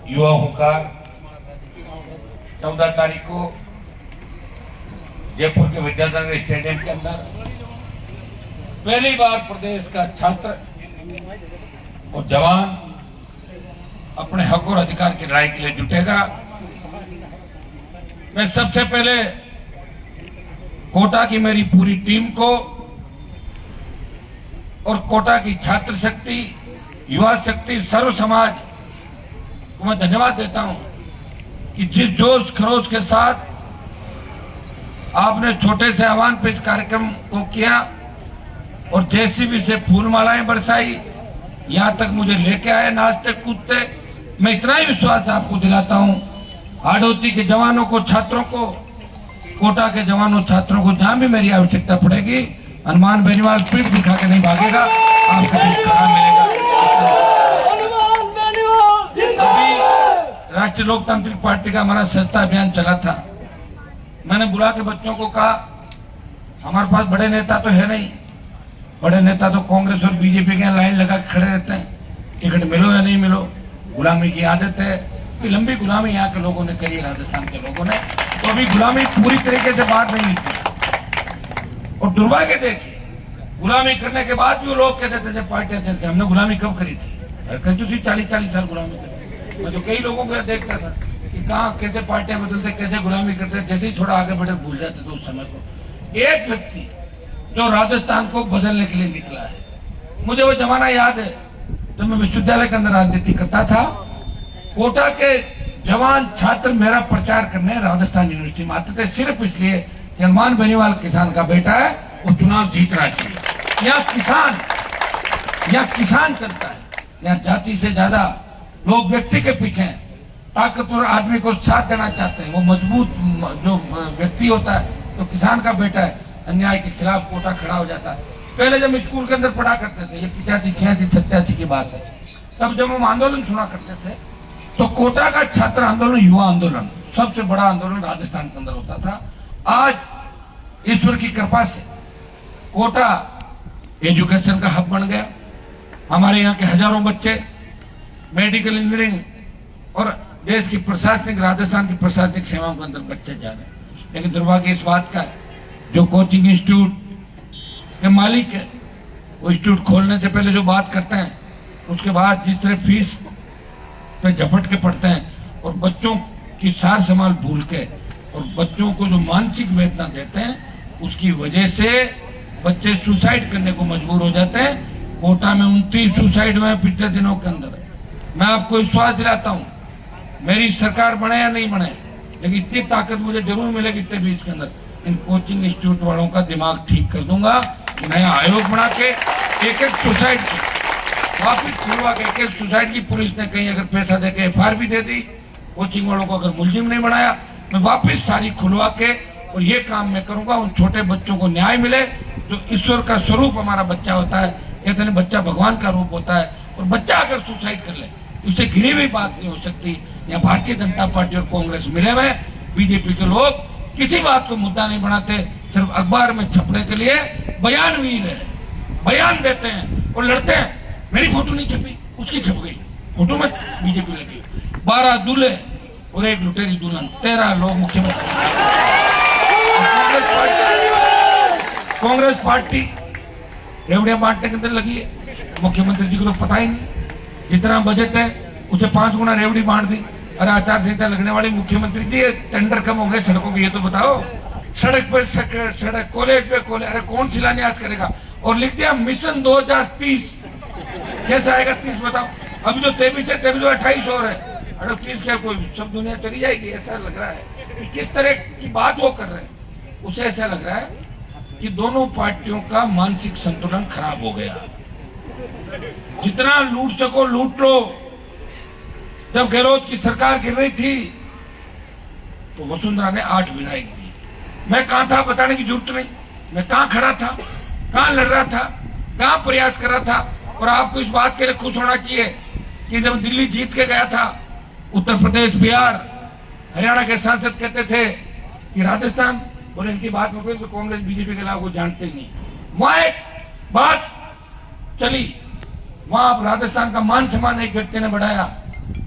युवाओं का 14 तारीख को जयपुर के विद्यानगर स्टेडियम के अंदर पहली बार प्रदेश का छात्र और जवान अपने हक और अधिकार की लड़ाई के लिए जुटेगा। मैं सबसे पहले कोटा की मेरी पूरी टीम को और कोटा की छात्र शक्ति, युवा शक्ति, सर्व समाज को मैं धन्यवाद देता हूं कि जिस जोश खरोश के साथ आपने छोटे से आह्वान पे इस कार्यक्रम को किया और जेसीबी से फूलमालाएं बरसाई, यहां तक मुझे लेके आए नाचते कूदते। मैं इतना ही विश्वास आपको दिलाता हूं, हाड़ौती के जवानों को, छात्रों को, कोटा के जवानों छात्रों को जहां भी मेरी आवश्यकता पड़ेगी, हनुमान बेनीवाल पीठ दिखा के नहीं भागेगा, आपको खड़ा मिलेगा। अभी राष्ट्रीय लोकतांत्रिक पार्टी का हमारा सस्ता अभियान चला था। मैंने बुला के बच्चों को कहा, हमारे पास बड़े नेता तो है नहीं, बड़े नेता तो कांग्रेस और बीजेपी के लाइन लगा के खड़े रहते हैं, टिकट मिलो या नहीं मिलो। गुलामी की आदत है कि लंबी गुलामी यहाँ के लोगों ने करी, राजस्थान के लोगों ने, तो अभी गुलामी पूरी तरीके से बाहर नहीं निकली। और दुर्भाग्य देखिए, गुलामी करने के बाद भी वो लोग कहते थे पार्टियां थे, हमने गुलामी कब करी थी? कंजू थी 40-40 साल गुलामी करी। मैं तो कई लोगों को देखता था कि कहाँ कैसे पार्टियां बदलते, कैसे गुलामी करते, जैसे ही थोड़ा आगे बढ़े भूल जाते थे उस समय को। एक व्यक्ति जो राजस्थान को बदलने के लिए निकला है, मुझे वो जमाना याद है जब मैं विश्वविद्यालय के अंदर राजनीति करता था। कोटा के जवान छात्र मेरा प्रचार करने राजस्थान यूनिवर्सिटी में आते थे, सिर्फ इसलिए कि हनुमान बेनीवाल किसान का बेटा है, वो चुनाव जीतना चाहिए। यहाँ किसान चलता है, यहाँ जाति से ज्यादा लोग व्यक्ति के पीछे हैं, ताकतवर आदमी को साथ देना चाहते हैं। वो मजबूत जो व्यक्ति होता है तो किसान का बेटा है, अन्याय के खिलाफ कोटा खड़ा हो जाता है। पहले जब स्कूल के अंदर पढ़ा करते थे, ये 85, 86, 87 की बात है, तब जब हम आंदोलन सुना करते थे तो कोटा का छात्र आंदोलन, युवा आंदोलन सबसे बड़ा आंदोलन राजस्थान के अंदर होता था। आज ईश्वर की कृपा से कोटा एजुकेशन का हब बन गया। हमारे यहाँ के हजारों बच्चे मेडिकल इंजीनियरिंग और देश की प्रशासनिक, राजस्थान की प्रशासनिक सेवाओं के अंदर बच्चे जा रहे हैं। लेकिन दुर्भाग्य इस बात का है, जो कोचिंग इंस्टीट्यूट के मालिक है, वो इंस्टीट्यूट खोलने से पहले जो बात करते हैं, उसके बाद जिस तरह फीस पे झपट के पढ़ते हैं और बच्चों की सार संभाल भूल के और बच्चों को जो मानसिक वेदना देते हैं, उसकी वजह से बच्चे सुसाइड करने को मजबूर हो जाते हैं। कोटा में 29 सुसाइड हुए पिछले दिनों के अंदर। मैं आपको विश्वास दिलाता हूं, मेरी सरकार बने या नहीं बने, लेकिन इतनी ताकत मुझे जरूर मिलेगी इतने बीच के अंदर, इन कोचिंग इंस्टीट्यूट वालों का दिमाग ठीक कर दूंगा। नया आयोग बना के एक सुसाइड वापिस खुलवा के, एक सुसाइड की पुलिस ने कहीं अगर पैसा देके एफआईआर भी दे दी, कोचिंग वालों को अगर मुलजिम नहीं बनाया, मैं वापिस सारी खुलवा के और ये काम मैं करूंगा। उन छोटे बच्चों को न्याय मिले, जो ईश्वर का स्वरूप हमारा बच्चा होता है। कहते हैं बच्चा भगवान का रूप होता है, और बच्चा अगर सुसाइड कर ले, उससे घिरी हुई बात नहीं हो सकती। यहाँ भारतीय जनता पार्टी और कांग्रेस मिले हुए, बीजेपी के लोग किसी बात को मुद्दा नहीं बनाते, सिर्फ अखबार में छपने के लिए बयानवीर है, बयान देते हैं और लड़ते हैं। मेरी फोटो नहीं छपी, उसकी छप गई, फोटो में बीजेपी लगी। 12 दूल्हे और एक लुटेरी दुल्हन, 13 लोग मुख्यमंत्री। कांग्रेस पार्टी रेवड़ियां बांटने के अंदर लगी है। मुख्यमंत्री जी को तो पता ही नहीं, जितना बजट है उसे 5 गुना रेवड़ी बांट दी। अरे आचार संहिता लगने वाली मुख्यमंत्री जी, टेंडर कम हो गए सड़कों के, ये तो बताओ। सड़क पे सड़क, कॉलेज पे कॉलेज, अरे कौन शिलान्यास करेगा? और लिख दिया मिशन 2030। कैसा आएगा 30 बताओ? अभी जो 23 है, 23 28 और है, अरे 30 क्या कोई सब दुनिया चली जाएगी? ऐसा लग रहा है कि किस तरह की बात वो कर रहे हैं। उसे ऐसा लग रहा है कि दोनों पार्टियों का मानसिक संतुलन खराब हो गया। जितना लूट सको लूट लो। जब गहलोत की सरकार गिर रही थी तो वसुंधरा ने 8 विधायक दी। मैं कहां था बताने की जरूरत नहीं, मैं कहां खड़ा था, कहां लड़ रहा था, कहां प्रयास कर रहा था। और आपको इस बात के लिए खुश होना चाहिए कि जब दिल्ली जीत के गया था, उत्तर प्रदेश, बिहार, हरियाणा के सांसद कहते थे कि राजस्थान, और इनकी बात हो गई तो कांग्रेस बीजेपी के अलावा वो जानते ही नहीं। वहां एक बात चली, वहां राजस्थान का मान सम्मान एक व्यक्ति ने बढ़ाया,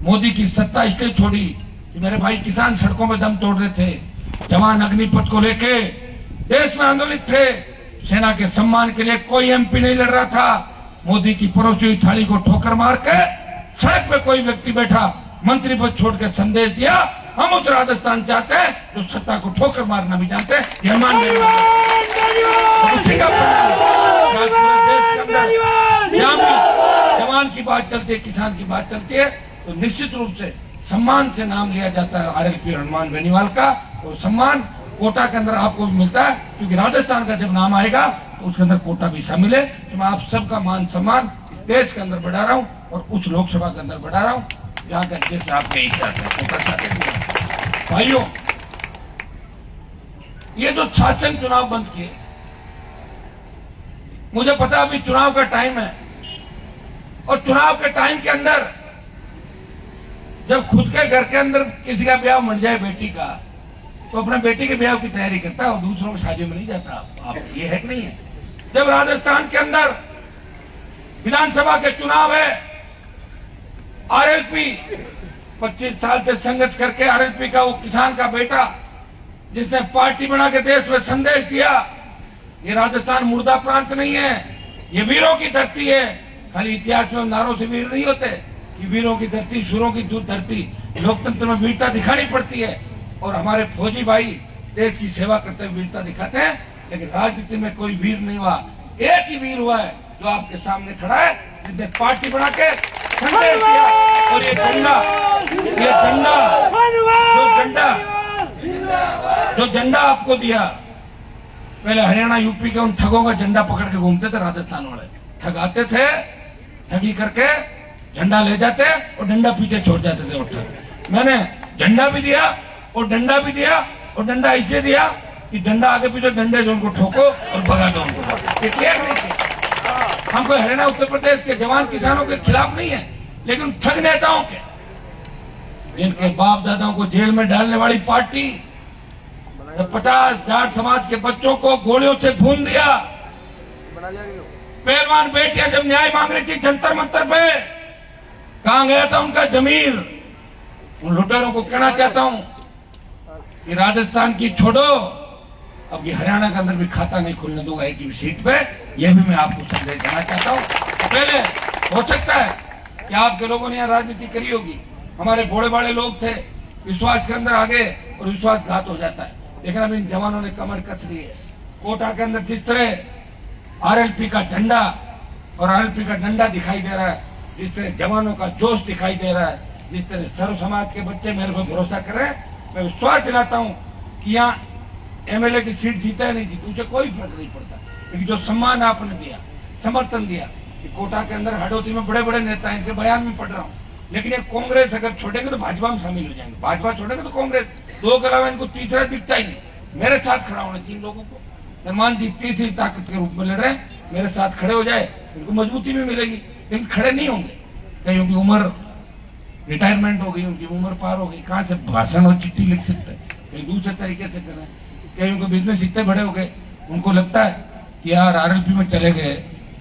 मोदी की सत्ता इसलिए छोड़ी कि मेरे भाई किसान सड़कों में दम तोड़ रहे थे, जवान अग्निपथ को लेके देश में आंदोलित थे, सेना के सम्मान के लिए कोई एमपी नहीं लड़ रहा था। मोदी की परोसी हुई थाली को ठोकर मार के सड़क पे कोई व्यक्ति बैठा मंत्री पद छोड़ के संदेश दिया, हम उस राजस्थान चाहते हैं जो सत्ता को ठोकर मारना भी जानते हैं। ये मान देश के अंदर जवान की बात चलती है, किसान की बात चलती है, तो निश्चित रूप से सम्मान से नाम लिया जाता है आरएलपी हनुमान बेनीवाल का। और सम्मान कोटा के अंदर आपको भी मिलता है, क्योंकि राजस्थान का जब नाम आएगा तो उसके अंदर कोटा भी शामिल है। तो मैं आप सबका मान सम्मान इस देश के अंदर बढ़ा रहा हूँ और उस लोकसभा के अंदर बढ़ा रहा हूँ जहाँ का जैसे आप यही चाहते हैं, कोटा चाहते हैं। भाइयों, ये जो शासन चुनाव बंद किए, मुझे पता अभी चुनाव का टाइम है और चुनाव के टाइम के अंदर जब खुद के घर के अंदर किसी का ब्याह मर जाए बेटी का, तो अपने बेटी के ब्याह की तैयारी करता है और दूसरों की शादी में नहीं जाता। आप ये है कि नहीं है? जब राजस्थान के अंदर विधानसभा के चुनाव है, आरएलपी 25 साल से संघर्ष करके आरएलपी का वो किसान का बेटा जिसने पार्टी बना के देश में संदेश दिया, ये राजस्थान मुर्दा प्रांत नहीं है, ये वीरों की धरती है। खाली इतिहास में नारों से वीर नहीं होते, ये वीरों की धरती, शुरों की धरती, लोकतंत्र में वीरता दिखानी पड़ती है। और हमारे फौजी भाई देश की सेवा करते हुए वीरता दिखाते हैं, लेकिन राजनीति में कोई वीर नहीं हुआ। एक ही वीर हुआ है जो आपके सामने खड़ा है, जिसने पार्टी बना के संदेश दिया। और ये झंडा आपको दिया, पहले हरियाणा यूपी के उन ठगों का झंडा पकड़ के घूमते थे राजस्थान वाले, ठगाते थे, ठगी करके झंडा ले जाते और डंडा पीछे छोड़ जाते थे। और मैंने झंडा भी दिया और डंडा भी दिया, और डंडा इसलिए दिया कि डंडा आगे पीछे डंडे जो उनको ठोको और भगा दो उनको। ये क्लियर नहीं किया। हम कोई हरियाणा उत्तर प्रदेश के जवान किसानों के खिलाफ नहीं है, लेकिन ठग नेताओं के, जिनके बाप दादाओं को जेल में डालने वाली पार्टी, 50 जाट समाज के बच्चों को गोलियों से भून दिया, पहलवान बेटियां जब न्याय मांग रही थी जंतर मंतर पे, कहां गया था उनका जमीर? उन लुटेरों को कहना चाहता हूं कि राजस्थान की छोड़ो, अब ये हरियाणा के अंदर भी खाता नहीं खुलने दूंगा एक भी सीट पे। यह भी मैं आपको संदेश देना चाहता हूं। पहले हो सकता है कि आपके लोगों ने यहाँ राजनीति करी होगी, हमारे भोले भाले लोग थे, विश्वास के अंदर आ गए और विश्वासघात हो जाता है। लेकिन अब इन जवानों ने कमर कस ली है। कोटा के अंदर जिस तरह आरएलपी का झंडा और आरएलपी का डंडा दिखाई दे रहा है, जिस तरह जवानों का जोश दिखाई दे रहा है, जिस तरह सर्व समाज के बच्चे मेरे पर भरोसा कर रहे हैं, मैं विश्वास दिलाता हूं कि यहाँ एमएलए की सीट जीता है नहीं जीती, उसे कोई फर्क नहीं पड़ता। लेकिन जो सम्मान आपने दिया, समर्थन दिया कि कोटा के अंदर हडोती में बड़े बड़े नेता हैं, इनके बयान भी पढ़ रहा हूँ, लेकिन ये कांग्रेस अगर छोड़ेंगे तो भाजपा में शामिल हो जाएंगे, भाजपा छोड़ेंगे तो कांग्रेस, दो के अलावा इनको तीसरा दिखता ही नहीं। मेरे साथ खड़ा होना चाहिए लोगों को। हनुमान जी तीसरी ताकत के रूप में लड़ रहे हैं, मेरे साथ खड़े हो जाए, इनको मजबूती भी मिलेगी। लेकिन खड़े नहीं होंगे, कहीं उनकी उम्र रिटायरमेंट हो गई, उनकी उम्र पार हो गई, कहां से भाषण और चिट्ठी लिख सकते हैं, कहीं दूसरे तरीके से करें। कहीं उनको बिजनेस इतने बड़े हो गए, उनको लगता है कि यार आरएलपी में चले गए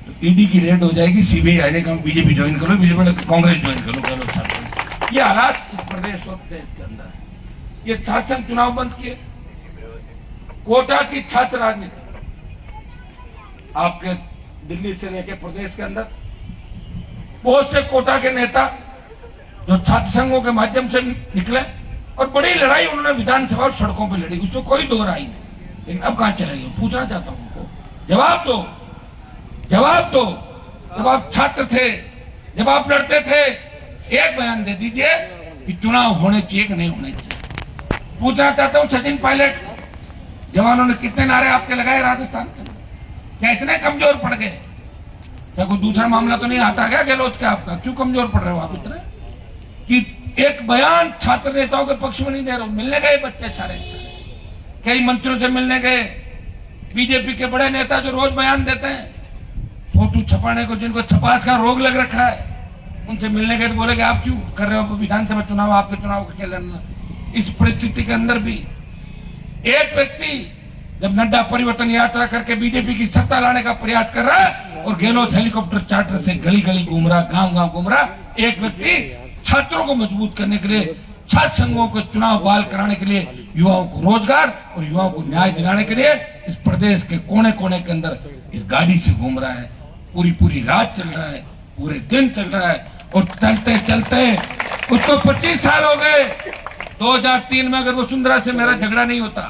तो ईडी की रेड हो जाएगी, सीबीआई आ जाएगा, बीजेपी ज्वाइन करो, बीजेपी कांग्रेस ज्वाइन करो। ये हालात इस प्रदेश और देश के अंदर है। ये शासन चुनाव बंद किए, कोटा की छात्र राजनीति आपके दिल्ली से लेकर प्रदेश के अंदर बहुत से कोटा के नेता जो छात्र संघों के माध्यम से निकले और बड़ी लड़ाई उन्होंने विधानसभा और सड़कों पर लड़ी, उसमें कोई दो राय नहीं। लेकिन अब कहां चले गए? पूछना चाहता हूं उनको, जवाब दो, जवाब दो। जब आप छात्र थे, जब आप लड़ते थे, एक बयान दे दीजिए कि चुनाव होने चाहिए कि नहीं होने चाहिए। पूछना चाहता हूं सचिन पायलट, जवानों ने कितने नारे आपके लगाए राजस्थान में? क्या इतने कमजोर पड़ गए? क्या कोई दूसरा मामला तो नहीं आता क्या गहलोत का आपका? क्यों कमजोर पड़ रहे हो आप इतने कि एक बयान छात्र नेताओं के पक्ष में नहीं दे रहे हो? मिलने गए बच्चे सारे, कई मंत्रियों से मिलने गए, बीजेपी के बड़े नेता जो रोज बयान देते हैं, फोटो छपाने को, जिनको छपास का रोग लग रखा है, उनसे मिलने गए तो बोले कि आप क्यों कर रहे हो विधानसभा चुनाव, आपके चुनाव को क्या लड़ना? इस परिस्थिति के अंदर भी एक व्यक्ति जब नड्डा परिवर्तन यात्रा करके बीजेपी की सत्ता लाने का प्रयास कर रहा है और गहलोत हेलीकॉप्टर चार्टर से गली गली घूम रहा, गांव गांव घूम रहा, एक व्यक्ति छात्रों को मजबूत करने के लिए, छात्र संघों को चुनाव बहाल कराने के लिए, युवाओं को रोजगार और युवाओं को न्याय दिलाने के लिए इस प्रदेश के कोने कोने के अंदर इस गाड़ी से घूम रहा है। पूरी पूरी रात चल रहा है, पूरे दिन चल रहा है और चलते चलते उसको 25 साल हो गए। 2003 में अगर वसुंधरा से मेरा झगड़ा नहीं होता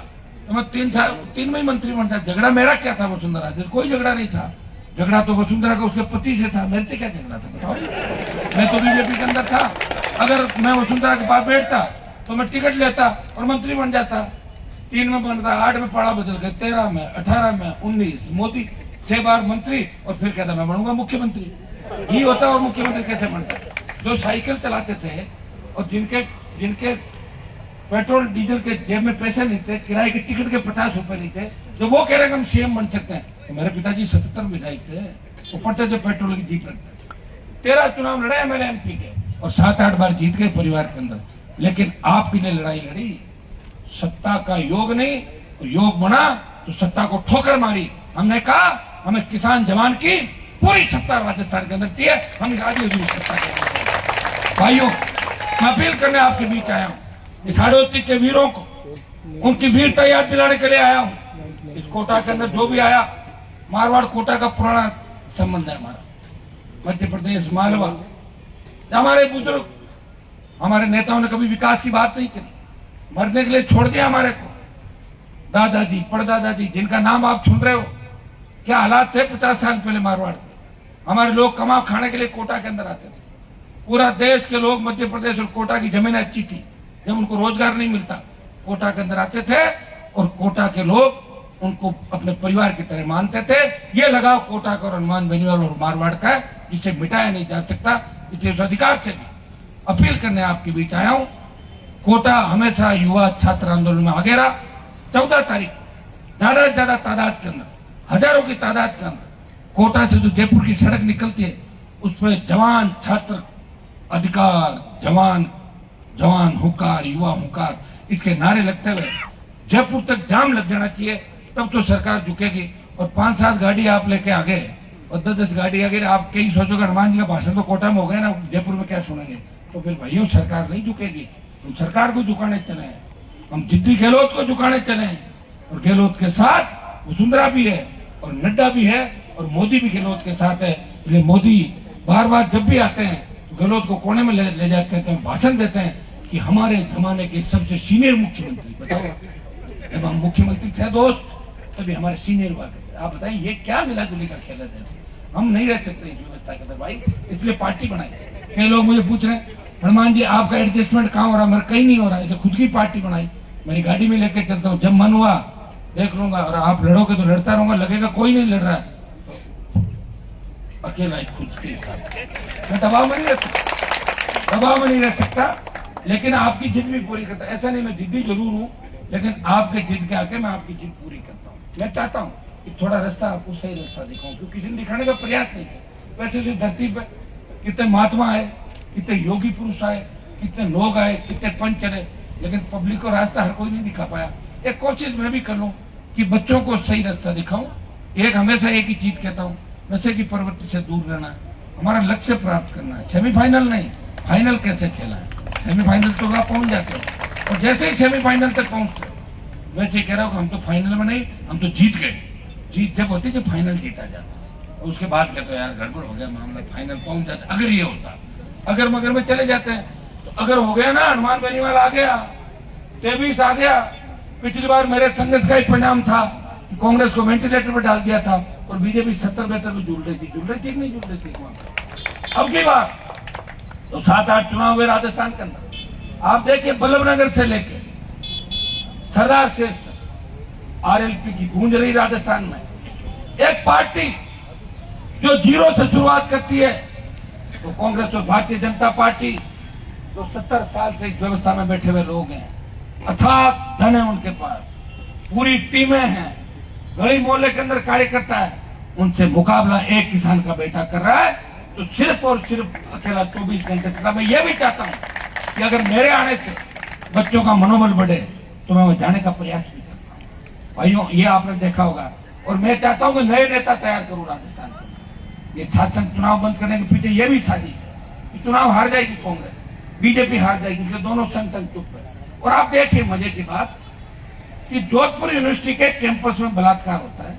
तो मैं 3 में ही मंत्री बनता। झगड़ा मेरा क्या था वसुंधरा से? कोई झगड़ा नहीं था। झगड़ा तो वसुंधरा का उसके पति से था, मेरे से क्या झगड़ा था बताओ? मैं तो बीजेपी के अंदर था। अगर मैं वसुंधरा के पास बैठता तो मैं टिकट लेता और मंत्री बन जाता। 3 में बनता, 8 में पड़ा बदल गए, 13 में, 18 में, 19 मोदी 6 बार मंत्री और फिर कहता मैं बनूंगा मुख्यमंत्री। ये होता और मुख्यमंत्री कैसे बनता? जो साइकिल चलाते थे और जिनके पेट्रोल डीजल के जेब में पैसे नहीं थे, किराए के टिकट के 50 रुपए नहीं थे, जो वो कह रहे हैं हम सीएम बन सकते हैं। तो मेरे पिताजी 77 विधायक थे, वो पढ़ते थे पेट्रोल की जीप रखते। 13 चुनाव लड़े मेरे एमपी के और 7-8 बार जीत गए परिवार के अंदर। लेकिन आपके लिए लड़ाई लड़ी, सत्ता का योग नहीं तो योग बना तो सत्ता को ठोकर मारी। हमने कहा हमें किसान जवान की पूरी सत्ता राजस्थान के अंदर चाहिए, हम आगे सत्ता के भाइयों मैं अपील करने आपके बीच आया हूँ। इस हाड़ोती के वीरों को उनकी वीरता याद दिलाने के लिए आया हूँ। इस कोटा के अंदर जो भी आया, मारवाड़ कोटा का पुराना संबंध है हमारा। मध्य प्रदेश मालवा, हमारे बुजुर्ग हमारे नेताओं ने कभी विकास की बात नहीं करी, मरने के लिए छोड़ दिया हमारे को। दादाजी परदादाजी जिनका नाम आप सुन रहे हो, क्या हालात थे 50 साल पहले मारवाड़ के। हमारे लोग कमा खाने के लिए कोटा के अंदर आते थे। पूरा देश के लोग मध्य प्रदेश और कोटा की जमीन अच्छी थी, जब उनको रोजगार नहीं मिलता कोटा के अंदर आते थे और कोटा के लोग उनको अपने परिवार की तरह मानते थे। ये लगाव कोटा का और हनुमान बेनीवाल और मारवाड़ का है, जिसे मिटाया नहीं जा सकता। इसलिए उस अधिकार से भी अपील करने आपके बीच आया हूं। कोटा हमेशा युवा छात्र आंदोलन में आगे रहा। 14 तारीख ज्यादा से ज्यादा तादाद के अंदर, हजारों की तादाद के अंदर कोटा से जो जयपुर की सड़क निकलती है उस पर जवान छात्र अधिकार, जवान जवान हुंकार, युवा हुंकार, इसके नारे लगते हुए जयपुर तक जाम लग जाना चाहिए, तब तो सरकार झुकेगी। और 5-7 गाड़ी आप लेके आ गए और 10-10 गाड़ी आ गई, आप कहीं सोचोगे हनुमान जी का भाषण तो कोटा में हो गया ना, जयपुर में क्या सुनेंगे? तो फिर भाइयों सरकार नहीं झुकेगी। हम सरकार को झुकाने चले हैं, हम जिद्दी गहलोत को झुकाने चले हैं। और गहलोत के साथ वसुंधरा भी है और नड्डा भी है और मोदी भी गहलोत के साथ है। इसलिए मोदी बार बार जब भी आते हैं तो गहलोत को कोने में ले जाकर कहते हैं, भाषण देते हैं कि हमारे जमाने के सबसे सीनियर मुख्यमंत्री। बताओ, जब हम मुख्यमंत्री थे दोस्त तभी हमारे सीनियर हुआ करते। आप बताइए ये क्या मिला जुली का खेल है? हम नहीं रह सकते इस व्यवस्था के अंदर भाई, इसलिए पार्टी बनाई। कई लोग मुझे पूछ रहे हैं हनुमान जी आपका एडजस्टमेंट कहाँ हो रहा है? मेरा कहीं नहीं हो रहा है, खुद की पार्टी बनाई। मेरी गाड़ी में लेकर चलता हूँ, जब मन हुआ देख लूंगा। और आप लड़ोगे तो लड़ता रहूंगा, लगेगा कोई नहीं लड़ रहा है अकेला खुद के साथ। मैं दबाव में नहीं रह सकता, दबाव में नहीं रह सकता, लेकिन आपकी जिद भी पूरी करता। ऐसा नहीं मैं जिद्दी जरूर हूँ, लेकिन आपके जिद के आके मैं आपकी जिद पूरी करता हूँ। मैं चाहता हूँ कि थोड़ा रास्ता आपको सही रास्ता दिखाऊं, क्योंकि किसी ने दिखाने का प्रयास नहीं किया। वैसे तो धरती पे कितने महात्मा आए, कितने योगी पुरुष आए, कितने लोग आए, कितने पंच चले, लेकिन पब्लिक को रास्ता हर कोई नहीं दिखा पाया। एक कोशिश मैं भी कर लूं कि बच्चों को सही रास्ता दिखाऊं। हमेशा एक ही चीज कहता हूँ, नशे की प्रवृत्ति से दूर रहना, हमारा लक्ष्य प्राप्त करना है। सेमीफाइनल नहीं, फाइनल कैसे खेला है। सेमीफाइनल तो आप पहुंच जाते हो और जैसे ही सेमीफाइनल तक पहुंचते वैसे कह रहा हूँ हम तो फाइनल में नहीं, हम तो जीत गए। जीत जब होती जब फाइनल जीता जाता, उसके बाद कहते यार गड़बड़ हो गया मामला, फाइनल पहुंच जाता। अगर ये होता, अगर मगर में चले जाते हैं तो अगर हो गया ना, हनुमान बेनीवाल आ गया, 23 आ गया। पिछली बार मेरे संघर्ष का ही परिणाम था कि कांग्रेस को वेंटिलेटर पर डाल दिया था और बीजेपी 70-72 में जुड़ रही थी कि नहीं जुड़ रही थी। अब की बार तो 7-8 चुनाव हुए राजस्थान के अंदर। आप देखिए बल्लभनगर से लेके सरदार से आरएलपी की गूंज रही राजस्थान में। एक पार्टी जो जीरो से शुरुआत करती है तो कांग्रेस और भारतीय जनता पार्टी जो 70 साल से इस व्यवस्था में बैठे हुए लोग हैं, अथाक धन है उनके पास, पूरी टीमें हैं, गली मोहल्ले के अंदर कार्यकर्ता है, उनसे मुकाबला एक किसान का बेटा कर रहा है तो सिर्फ और सिर्फ अकेला 24 घंटे चलता। मैं ये भी चाहता हूं कि अगर मेरे आने से बच्चों का मनोबल बढ़े तो मैं वहां जाने का प्रयास भी करता हूं। भाइयों ये आपने देखा होगा और मैं चाहता हूं कि नए नेता तैयार करूं राजस्थान में। ये शासन चुनाव बंद करने के पीछे ये भी साजिश है कि चुनाव हार जाएगी कांग्रेस, बीजेपी हार जाएगी, इसलिए दोनों संगठन चुप है। और आप देखिए मजे की बात कि जोधपुर यूनिवर्सिटी के कैंपस में बलात्कार होता है,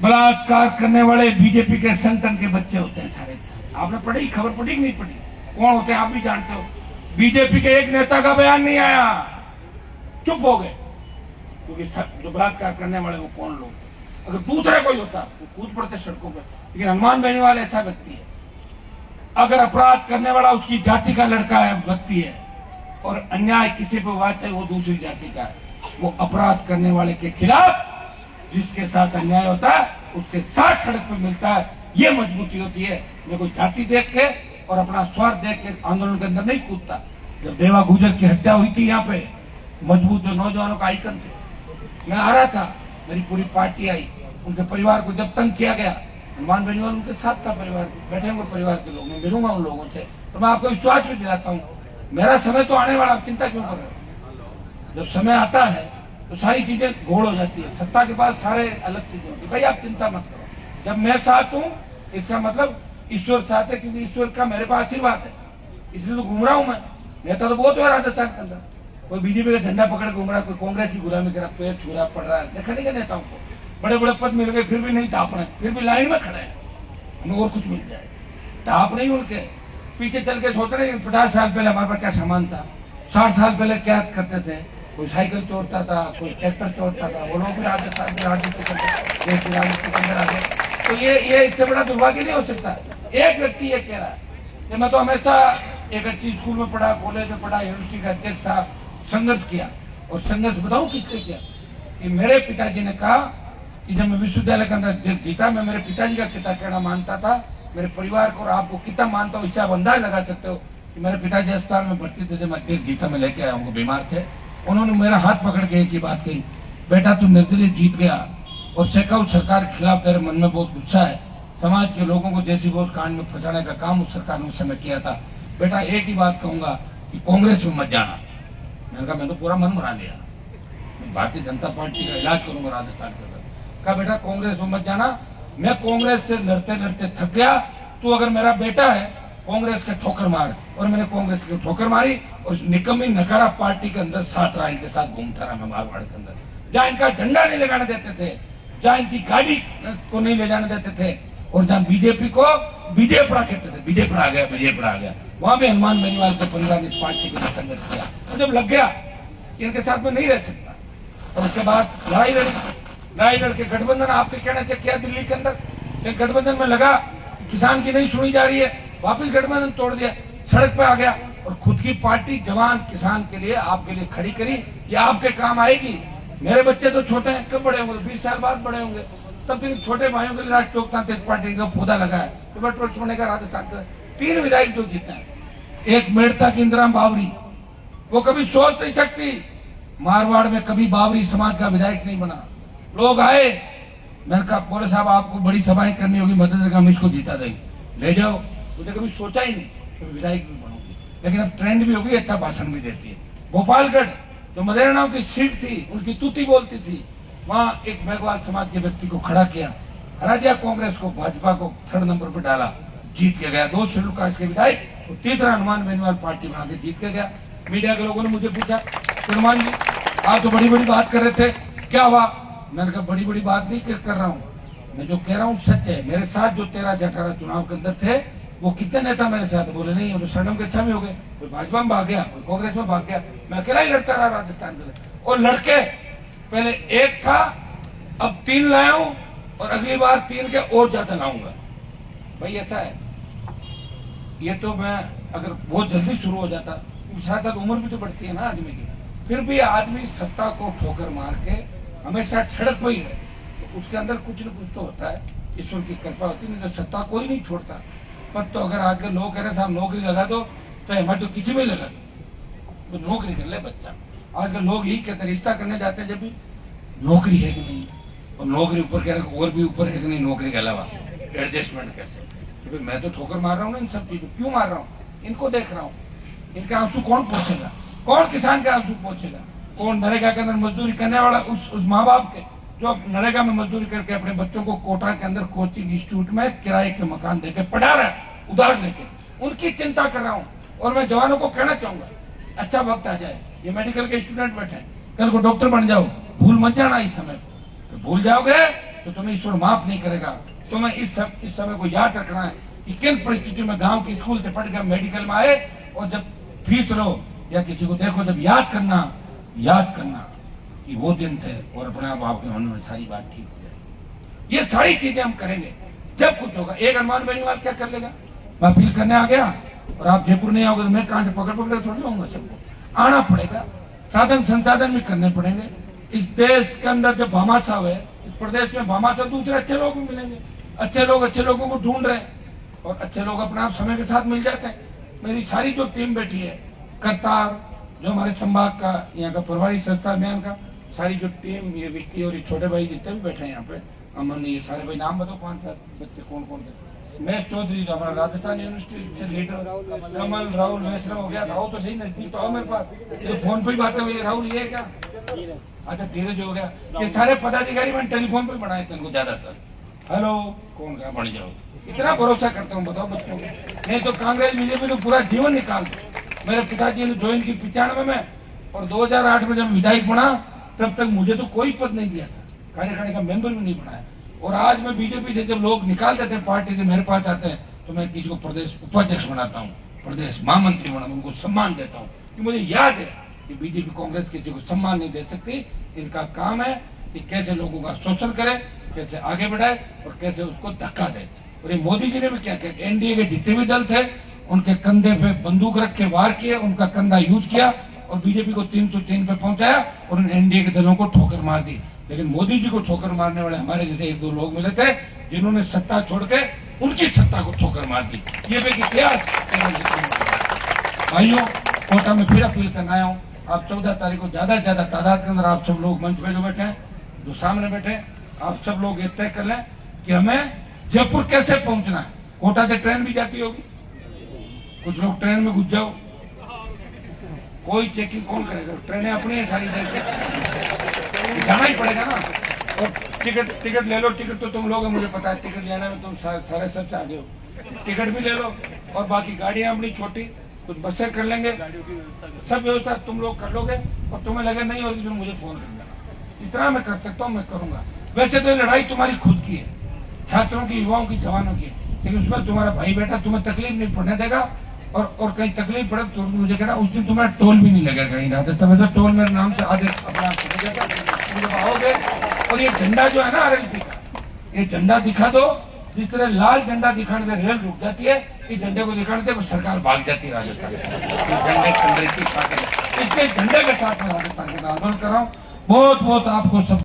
बलात्कार करने वाले बीजेपी के संगठन के बच्चे होते हैं सारे। आपने पढ़ी, खबर पढ़ी कि नहीं पढ़ी? कौन होते हैं आप भी जानते हो। बीजेपी के एक नेता का बयान नहीं आया, चुप हो गए, क्योंकि जो बलात्कार करने वाले वो कौन लोग, अगर दूसरा कोई होता वो कूद पड़ते सड़कों पर। लेकिन हनुमान बेनीवाल ऐसा व्यक्ति है, अगर अपराध करने वाला उसकी जाति का लड़का है, व्यक्ति है, और अन्याय किसी पे हुआ चाहे वो दूसरी जाति का है, वो अपराध करने वाले के खिलाफ, जिसके साथ अन्याय होता है उसके साथ सड़क पर मिलता है। ये मजबूती होती है। मैं कोई जाति देख के और अपना स्वार्थ देख के आंदोलन के अंदर नहीं कूदता। जब देवा गुजर की हत्या हुई थी यहाँ पे, मजबूत जो नौजवानों का आइकन थे, मैं आ रहा था, मेरी पूरी पार्टी आई, उनके परिवार को जब तंग किया गया, हनुमान बेनीवाल उनके साथ था, परिवार बैठे होंगे परिवार के लोग, मैं मिलूंगा उन लोगों से, तो मैं आपको विश्वास भी दिलाता हूँ मेरा समय तो आने वाला, चिंता क्यों कर रहे हो? जब समय आता है तो सारी चीजें घोड़ हो जाती है, सत्ता के बाद सारे अलग चीजें होती है। भाई आप चिंता मत करो, जब मैं साथ हूँ इसका मतलब ईश्वर साथ है, क्योंकि ईश्वर का मेरे पास आशीर्वाद है, इसलिए तो घूम रहा हूँ मैं। नेता तो बहुत हुआ राजस्थान के अंदर, कोई बीजेपी का झंडा पकड़ घूम रहा, कोई कांग्रेस की गुलामी कर रहा, पेड़ छू रहा, पड़ रहा है, देखा नहीं नेताओं को बड़े बड़े पद मिल गए फिर भी नहीं ताप रहे, फिर भी लाइन में खड़े हैं, हमें और कुछ मिल जाए, ताप नहीं उनके। पीछे चल के सोच रहे 50 साल पहले हमारे पास क्या सामान था, 60 साल पहले क्या करते थे, कोई साइकिल तोड़ता था, कोई ट्रैक्टर तोड़ता था, वो लोग भी राजस्थान के राजनीति के अंदर आ गए। तो ये इससे बड़ा दुर्भाग्य नहीं हो सकता। एक व्यक्ति ये कह रहा है कि मैं तो हमेशा एक अच्छी स्कूल में पढ़ा, कॉलेज में पढ़ा, यूनिवर्सिटी का अध्यक्ष था, संघर्ष किया। और संघर्ष बताऊं किससे किया कि मेरे पिताजी ने कहा कि जब मैं विश्वविद्यालय के अंदर जीता, मैं मेरे पिताजी का कितना कहना मानता था, मेरे परिवार को और आपको कितना मानता हूँ, इससे आप अंदाज लगा सकते हो कि मेरे पिताजी अस्पताल में भर्ती थे, जब मैं अध्यक्ष जीता मैं लेके आया हूँ, बीमार थे। उन्होंने मेरा हाथ पकड़ के एक ही बात कही, बेटा तू निर्दलीय जीत गया और शेखावत सरकार के खिलाफ तेरे मन में बहुत गुस्सा है, समाज के लोगों को देसी वोट कांड में फंसाने का काम उस सरकार ने उस समय किया था, बेटा एक ही बात कहूंगा कि कांग्रेस में मत जाना। मैंने कहा मैं तो पूरा मन बना लिया, भारतीय जनता पार्टी का इलाज करूंगा राजस्थान के अंदर। कहा बेटा कांग्रेस में मत जाना, मैं कांग्रेस से लड़ते लड़ते थक गया, तू अगर मेरा बेटा है कांग्रेस के ठोकर मार। और मैंने कांग्रेस की ठोकर मारी और उस निकम्मी नकारा पार्टी के अंदर 7 राय के साथ घूमता रहा मैं मारवाड़ के अंदर, जहाँ इनका झंडा नहीं लगाने देते थे, जहाँ इनकी गाड़ी को नहीं ले जाने देते थे, और जहाँ बीजेपी को बीजेपड़ा कहते थे, बीजेपड़ा आ गया, बीजेपड़ा आ गया, वहां पे हनुमान बेनीवाल को 15 दिन पार्टी के लिए संघर्ष किया। और जब लग गया इनके साथ में नहीं रह सकता, और उसके बाद लड़ाई लड़के गठबंधन आपके कहने से किया दिल्ली के अंदर, एक गठबंधन में लगा किसान की नहीं सुनी जा रही है, वापिस गठबंधन तोड़ दिया, सड़क पे आ गया और खुद की पार्टी जवान किसान के लिए आपके लिए खड़ी करी, ये आपके काम आएगी। मेरे बच्चे तो छोटे हैं, कब बड़े होंगे, 20 साल बाद बड़े होंगे, तब तक छोटे भाइयों के लिए राष्ट्रीय लोकतांत्रिक पार्टी का पौधा लगा है, का राजस्थान का 3 विधायक जो जीता है, एक मेड़ता की इंदिरा बावरी, वो कभी सोच नहीं सकती, मारवाड़ में कभी बावरी समाज का विधायक नहीं बना। लोग आए, मैंने कहा बोले साहब आपको बड़ी सभाएं करनी होगी, मदद हम इसको जीता देंगे, ले जाओ। मुझे कभी सोचा ही नहीं कि विधायक भी बनूंगी, लेकिन अब ट्रेंड भी होगी, अच्छा भाषण भी देती है। गोपालगढ़ जो मदेरनाओं की सीट थी, उनकी तूती बोलती थी, वहां एक मेघवाल समाज के व्यक्ति को खड़ा किया, हरा दिया कांग्रेस को, भाजपा को 3rd नंबर पर डाला, जीत के गया। 2 शेड्यूल कास्ट के विधायक और 3रा हनुमान बेनीवाल पार्टी बना के जीत के गया। मीडिया के लोगों ने मुझे पूछा हनुमान जी आप तो बड़ी बड़ी बात कर रहे थे, क्या हुआ? मैंने कहा बड़ी बड़ी बात नहीं कर रहा हूँ, मैं जो कह रहा हूँ सच है। मेरे साथ जो 13 से 18 चुनाव के अंदर थे, वो कितने नेता मेरे साथ? बोले नहीं, वो शरणम के अच्छा में हो गए, कोई भाजपा में भाग गया, कोई कांग्रेस में भाग गया, मैं अकेला ही लड़ता रहा राजस्थान के लिए। और लड़के पहले 1 था, अब 3 लाया हूं, और अगली बार 3 के और ज्यादा लाऊंगा। भाई ऐसा है, ये तो मैं अगर बहुत जल्दी शुरू हो जाता, क्योंकि साथ साथ उम्र भी तो बढ़ती है ना आदमी की, फिर भी आदमी सत्ता को ठोकर मार के हमेशा सड़क पर ही है, तो उसके अंदर कुछ न कुछ तो होता है, ईश्वर की कृपा होती है, नहीं तो सत्ता कोई नहीं छोड़ता। पर तो अगर आजकल लोग कह रहे साहब नौकरी लगा दो, तो हिम्मत तो किसी में लगा दो, तो नौकरी कर ले बच्चा। आजकल लोग यही कहते, रिश्ता करने जाते हैं जब भी नौकरी है कि नहीं, और नौकरी ऊपर कह रहे और भी ऊपर है कि नहीं, नौकरी के अलावा एडजस्टमेंट कैसे? तो मैं तो ठोकर मार रहा हूँ ना इन सब चीजों, क्यों मार रहा हूँ? इनको देख रहा हूँ, इनके आंसू कौन पहुंचेगा? कौन किसान के आंसू पहुंचेगा? कौन नरेगा के अंदर मजदूरी करने वाला उस माँ बाप के जो नरेगा में मजदूरी करके अपने बच्चों को कोटा के अंदर कोचिंग इंस्टीट्यूट में किराए के मकान देके पढ़ा रहा है उधार लेके, उनकी चिंता कर रहा हूँ। और मैं जवानों को कहना चाहूंगा, अच्छा वक्त आ जाए, ये मेडिकल के स्टूडेंट बैठे हैं, कल को डॉक्टर बन जाओ, भूल मत जाना इस समय। तो भूल जाओगे तो तुम्हें ईश्वर माफ नहीं करेगा। तुम्हें इस समय को याद रखना है कि किन परिस्थितियों में गांव के स्कूल से पढ़कर मेडिकल में आए, और जब फीस लो या किसी को देखो, जब याद करना कि वो दिन थे, और अपने आप के मन में सारी बात ठीक हो जाए। ये सारी चीजें हम करेंगे जब कुछ होगा। एक हनुमान बेनीवाल क्या कर लेगा? मैं अपील करने आ गया और आप जयपुर नहीं आओगे तो मैं कहां से पकड़ थोड़ी लाऊंगा। सबको आना पड़ेगा, साधन संसाधन भी करने पड़ेंगे। इस देश के अंदर जो भामाशाह है, इस प्रदेश में भामाशाह, दूसरे अच्छे लोग भी मिलेंगे। अच्छे लोग अच्छे लोगों को ढूंढ रहे हैं, और अच्छे लोग अपने आप समय के साथ मिल जाते हैं। मेरी सारी जो टीम बैठी है, करतार जो हमारे संभाग का, यहाँ का प्रभारी संस्था अभियान का, सारी जो टीम, ये विक्की और ये छोटे भाई जितने भी बैठे हैं यहाँ पे, अमन, ये सारे भाई, नाम बताओ 5-7 बच्चे कौन कौन थे। महेश चौधरी जो हमारा राजस्थान यूनिवर्सिटी से लीडर, कमल, राहुल, महेश हो गया। राहुल तो सही नजदीक तो आओ मेरे पास, ये फोन पे ही बातें हुई। राहुल ये क्या, अच्छा धीरज हो गया। ये सारे पदाधिकारी मैंने टेलीफोन पे बनाए थे उनको ज्यादातर। हेलो कौन कहा, बढ़ जाओ, इतना भरोसा करता हूँ, बताओ बच्चों को। नहीं तो कांग्रेस बीजेपी ने पूरा जीवन निकाल दिया। मेरे पिताजी ने ज्वाइन की 95 में, और 2008 में जब विधायक बना तब तक मुझे तो कोई पद नहीं दिया था, कार्यकारिणी का मेंबर भी नहीं बनाया। और आज मैं बीजेपी से जब लोग निकाल देते हैं पार्टी से, मेरे पास आते हैं, तो मैं किसी को प्रदेश उपाध्यक्ष बनाता हूँ, प्रदेश महामंत्री बनाता हूँ, उनको सम्मान देता हूँ। कि मुझे याद है कि बीजेपी कांग्रेस किसी को सम्मान नहीं दे सकती। इनका काम है कि कैसे लोगों का शोषण करे, कैसे आगे बढ़ाए और कैसे उसको धक्का दे। और ये मोदी जी ने भी क्या किया, एनडीए के जितने भी दल थे उनके कंधे पे बंदूक रख के वार किए, उनका कंधा यूज किया और बीजेपी को 303 पे पहुंचाया, और उन एनडीए के दलों को ठोकर मार दी। लेकिन मोदी जी को ठोकर मारने वाले हमारे जैसे 1-2 लोग मिले थे, जिन्होंने सत्ता छोड़ के उनकी सत्ता को ठोकर मार दी। ये भी इतिहास। भाइयों, कोटा में फिर अपील करना आया हूँ, आप 14 तारीख को ज्यादा से ज्यादा तादाद के अंदर आप सब लोग मंच पे जो बैठे हैं, जो सामने बैठे, आप सब लोग ये तय कर लें कि हमें जयपुर कैसे पहुंचना है। कोटा से ट्रेन भी जाती होगी, कुछ लोग ट्रेन में घुस जाओ, कोई चेकिंग कौन करेगा? ट्रेनें अपनी है सारी, जाना ही पड़ेगा ना। और टिकट ले लो, टिकट तो तुम लोग मुझे पता है, टिकट लेने में तुम सारे सबसे आगे हो। टिकट भी ले लो, और बाकी गाड़ियां अपनी छोटी, कुछ बसें कर लेंगे, सब व्यवस्था तुम लोग कर लोगे। और तुम्हें लगे नहीं होगी तो मुझे फोन कर देना। इतना मैं कर सकता हूँ, मैं करूंगा। वैसे तो ये लड़ाई तुम्हारी खुद की है, छात्रों की, युवाओं की, जवानों की, लेकिन उसमें तुम्हारा भाई बेटा तुम्हें तकलीफ नहीं पड़ने देगा। और कहीं तकलीफ पड़े तो मुझे कहना, उस दिन तुम्हें टोल भी नहीं लगेगा कहीं राजस्थान में। टोल मेरे नाम से आदेश अपने आप से जब आओगे। और ये झंडा जो है ना आरएलपी का, ये झंडा दिखा दो। जिस तरह लाल झंडा दिखाने से रेल रुक जाती है, इस झंडे को दिखाने से सरकार भाग जाती है राजस्थान में। इसके झंडे के साथ में राजस्थान के आंदोलन कर रहा हूँ। बहुत बहुत आपको सब